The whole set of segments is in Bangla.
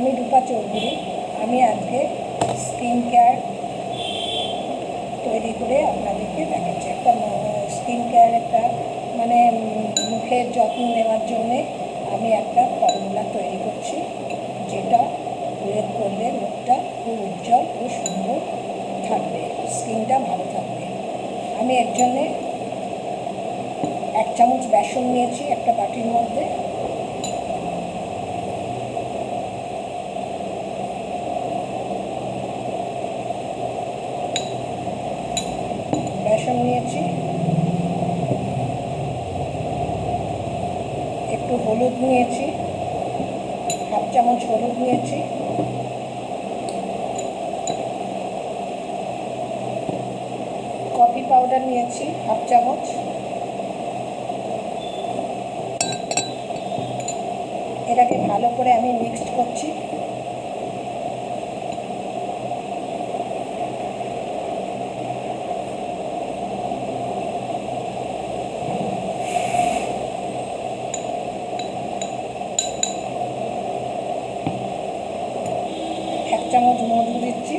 আমি রূপা চৌধুরী। আমি আজকে স্কিন কেয়ার তৈরি করে আপনাদেরকে দেখাচ্ছি। একটা স্কিন কেয়ার একটা মানে মুখের যত্ন নেওয়ার জন্যে আমি একটা ফর্মুলা তৈরি করছি, যেটা প্রয়োগ করলে মুখটা খুব উজ্জ্বল ও সুন্দর থাকবে, স্কিনটা ভালো থাকবে। আমি এর জন্যে 1 চামচ বেসন নিয়েছি একটা বাটির মধ্যে। বেসন নিয়েছি, একটু হলুদ নিয়েছি, 1/2 চামচ হলুদ নিয়েছি, কফি পাউডার নিয়েছি 1/2 চামচ। এটাকে ভালো করে আমি মিক্সড করছি। এক চামচ মধু দিচ্ছি,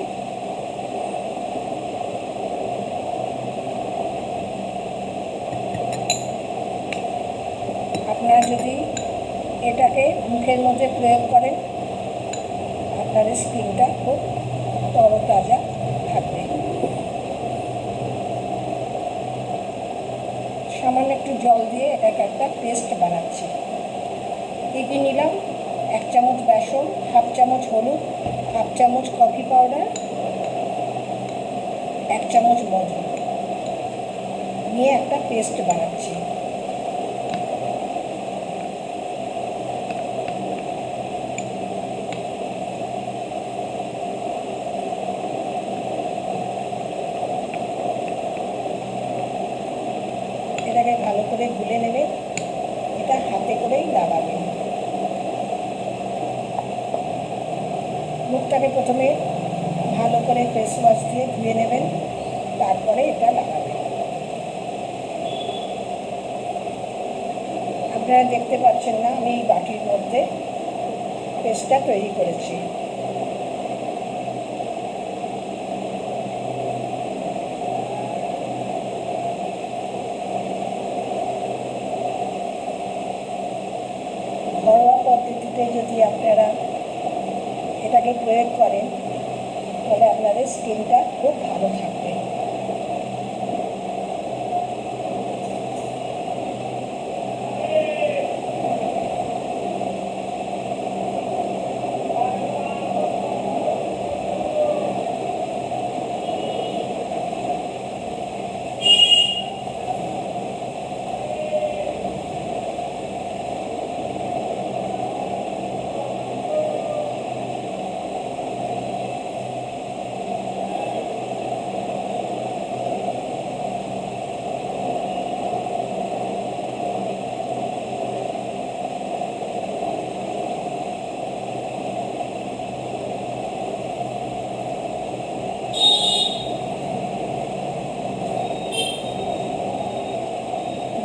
আপনারা যদি এটাকে মুখের মধ্যে প্রয়োগ করেন আপনাদের স্কিনটা খুব তরতাজা থাকবে। সামান্য একটু জল দিয়ে এটাকে একটা পেস্ট বানাচ্ছি। কী নিলাম? 1 চামচ বেসন, 1/2 চামচ হলুদ, 1/2 চামচ কফি পাউডার, 1 চামচ মধু নিয়ে একটা পেস্ট বানাচ্ছি। এটাকে ভালো করে গুলে নেবে, এটা হাতে করেই লাগাবেন। মুখটাকে প্রথমে ভালো করে ফেস ওয়াশ দিয়ে ধুয়ে নেবেন, তারপরে এটা লাগাবেন। আপনারা দেখতে পাচ্ছেন না, আমি এই বাটির মধ্যে পেস্টটা তৈরি করেছি। ঘরোয়া পদ্ধতিতে যদি আপনারা এটাকে প্রয়োগ করেন তাহলে আপনাদের স্কিনটা খুব ভালো থাকবে।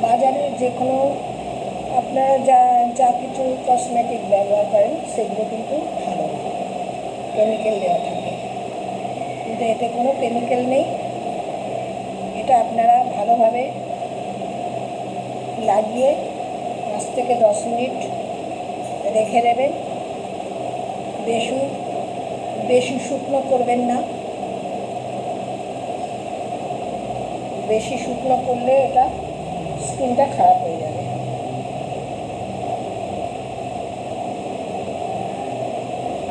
বাজারে যে কোনো আপনারা যা কিছু কসমেটিক ব্যবহার করেন সেগুলো কিন্তু ভালো না, কেমিক্যাল দেওয়া থাকে, কিন্তু এতে কোনো কেমিক্যাল নেই। এটা আপনারা ভালোভাবে লাগিয়ে 5 থেকে 10 মিনিট রেখে দেবেন। বেশি শুকনো করবেন না, বেশি শুকনো করলে এটা স্কিনটা খারাপ হয়ে যাবে।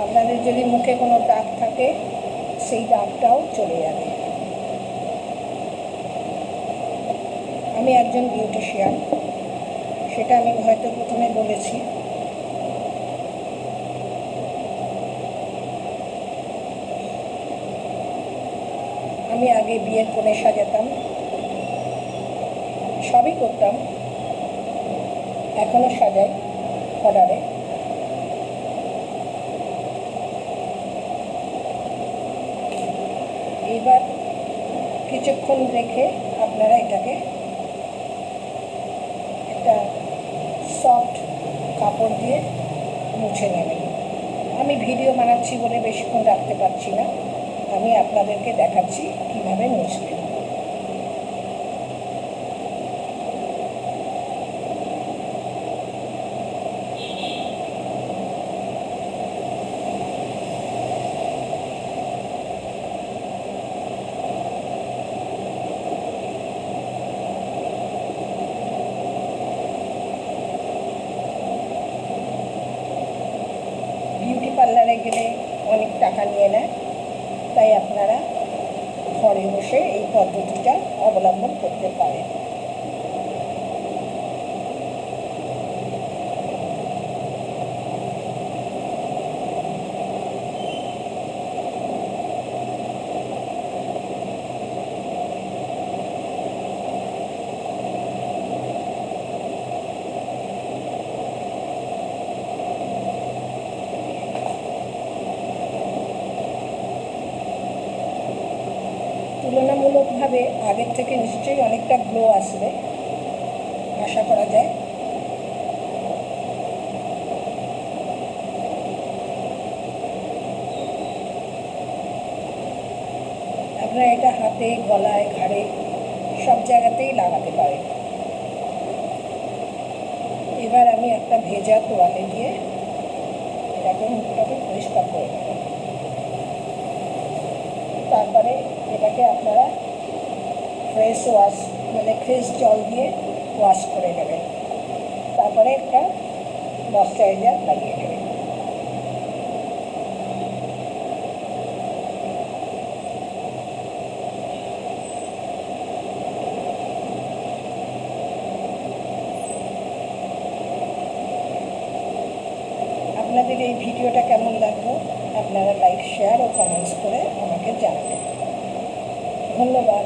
আপনাদের যদি মুখে কোনো দাগ থাকে সেই দাগটাও চলে যাবে। আমি একজন বিউটিশিয়ান, সেটা আমি হয়তো প্রথমে বলেছি। আমি আগে বিয়ের কনে সাজাতাম, সবই করতাম, এখনও সাজাই অর্ডারে। এবার কিছুক্ষণ রেখে আপনারা এটাকে একটা সফট কাপড় দিয়ে মুছে নেবেন। আমি আমি ভিডিও বানাচ্ছি বলে বেশিক্ষণ রাখতে পারছি না, আমি আপনাদেরকে দেখাচ্ছি কীভাবে মুছবেন। বিউটি পার্লারে গেলে অনেক টাকা নিয়ে নেয়, তাই আপনারা ঘরে বসে এই পদ্ধতিটা অবলম্বন করতে পারেন। তুলনামূলকভাবে আগের থেকে নিশ্চয়ই অনেকটা গ্লো আসবে, আশা করা যায়। আপনারা এটা হাতে, গলায়, ঘাড়ে সব জায়গাতেই লাগাতে পারেন। এবার আমি একটা ভেজা তোয়ালে দিয়ে এটাকে মুখটাকে পরিষ্কার করে নেব। তারপরে এটাকে আপনারা ফ্রেশ ওয়াশ মানে ফ্রেশ জল দিয়ে ওয়াশ করে নেবেন। তারপরে একটা ময়শ্চারাইজার লাগিয়ে নেবেন। আপনাদের এই ভিডিওটা কেমন লাগলো আপনারা লাইক, শেয়ার ও কমেন্টস করে আমাকে জানাবেন। ধন্যবাদ।